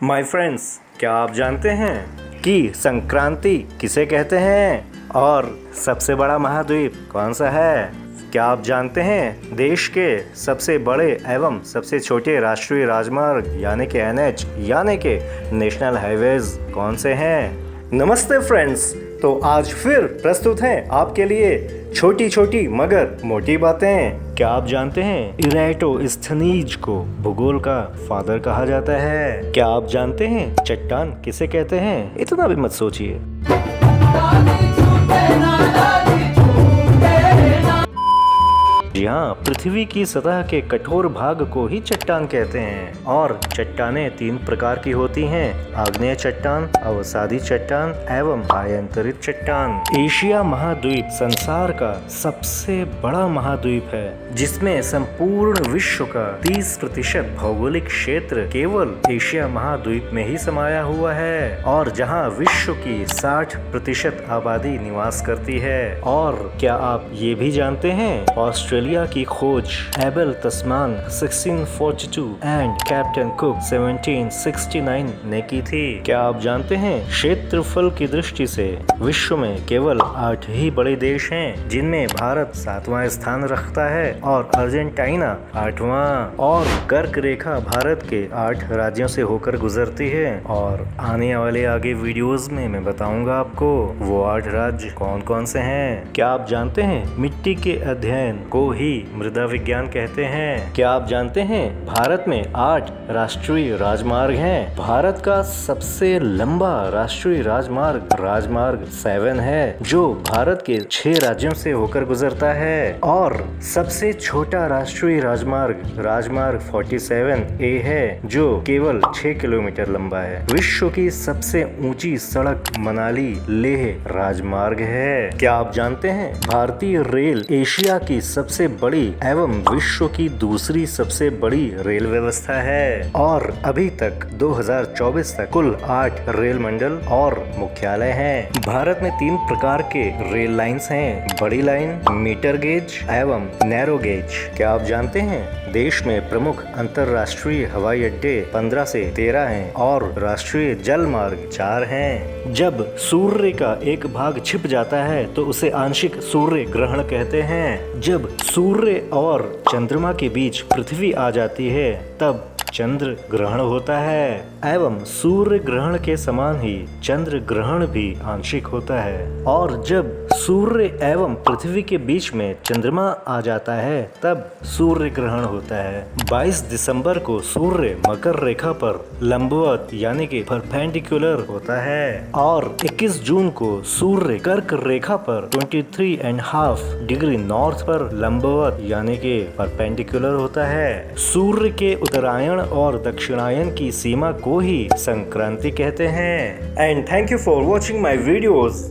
My friends, क्या आप जानते हैं कि संक्रांति किसे कहते हैं और सबसे बड़ा महाद्वीप कौन सा है? क्या आप जानते हैं देश के सबसे बड़े एवं सबसे छोटे राष्ट्रीय राजमार्ग यानी कि NH यानी कि नेशनल हाईवेज कौन से हैं? नमस्ते फ्रेंड्स, तो आज फिर प्रस्तुत हैं आपके लिए छोटी छोटी मगर मोटी बातें। क्या आप जानते हैं इराटोस्थनीज को भूगोल का फादर कहा जाता है? क्या आप जानते हैं चट्टान किसे कहते हैं? इतना भी मत सोचिए। जी हाँ, पृथ्वी की सतह के कठोर भाग को ही चट्टान कहते हैं और चट्टानें तीन प्रकार की होती हैं: आग्नेय चट्टान, अवसादी चट्टान एवं आयंतरित चट्टान। एशिया महाद्वीप संसार का सबसे बड़ा महाद्वीप है, जिसमें संपूर्ण विश्व का 30% भौगोलिक क्षेत्र केवल एशिया महाद्वीप में ही समाया हुआ है और जहाँ विश्व की 60% आबादी निवास करती है। और क्या आप ये भी जानते हैं ऑस्ट्रेलिया की खोज able Tasman 1642 and captain cook 1769 ने की थी? क्या आप जानते हैं क्षेत्रफल की दृष्टि से विश्व में केवल 8 ही बड़े देश हैं, जिनमें भारत 7वां स्थान रखता है और अर्जेंटीना 8वां। और कर्क रेखा भारत के 8 राज्यों से होकर गुजरती है और आने वाले आगे वीडियोस में मैं बताऊंगा आपको वो 8 राज्य कौन कौन से हैं। क्या आप जानते हैं मिट्टी के अध्ययन को ही मृदा विज्ञान कहते हैं? क्या आप जानते हैं भारत में 8 राष्ट्रीय राजमार्ग हैं? भारत का सबसे लंबा राष्ट्रीय राजमार्ग 7 है, जो भारत के 6 राज्यों से होकर गुजरता है। और सबसे छोटा राष्ट्रीय राजमार्ग 47A है, जो केवल 6 किलोमीटर लंबा है। विश्व की सबसे ऊंची सड़क मनाली लेह राजमार्ग है। क्या आप जानते हैं भारतीय रेल एशिया की सबसे बड़ी एवं विश्व की दूसरी सबसे बड़ी रेल व्यवस्था है और अभी तक 2024 तक कुल 8 रेल मंडल और मुख्यालय हैं। भारत में 3 प्रकार के रेल लाइंस हैं: बड़ी लाइन, मीटर गेज एवं नैरो गेज। क्या आप जानते हैं देश में प्रमुख अंतरराष्ट्रीय हवाई अड्डे 15 से 13 हैं और राष्ट्रीय जल मार्ग 4 हैं। जब सूर्य का एक भाग छिप जाता है तो उसे आंशिक सूर्य ग्रहण कहते हैं। जब सूर्य और चंद्रमा के बीच पृथ्वी आ जाती है तब चंद्र ग्रहण होता है एवं सूर्य ग्रहण के समान ही चंद्र ग्रहण भी आंशिक होता है। और जब सूर्य एवं पृथ्वी के बीच में चंद्रमा आ जाता है तब सूर्य ग्रहण होता है। 22 दिसंबर को सूर्य मकर रेखा पर लंबवत यानी कि परपेंडिकुलर होता है और 21 जून को सूर्य कर्क रेखा पर 23.5 डिग्री नॉर्थ पर लंबवत यानी कि परपेंडिकुलर होता है। सूर्य के उत्तरायण और दक्षिणायन की सीमा को ही संक्रांति कहते हैं। And thank you for watching my videos.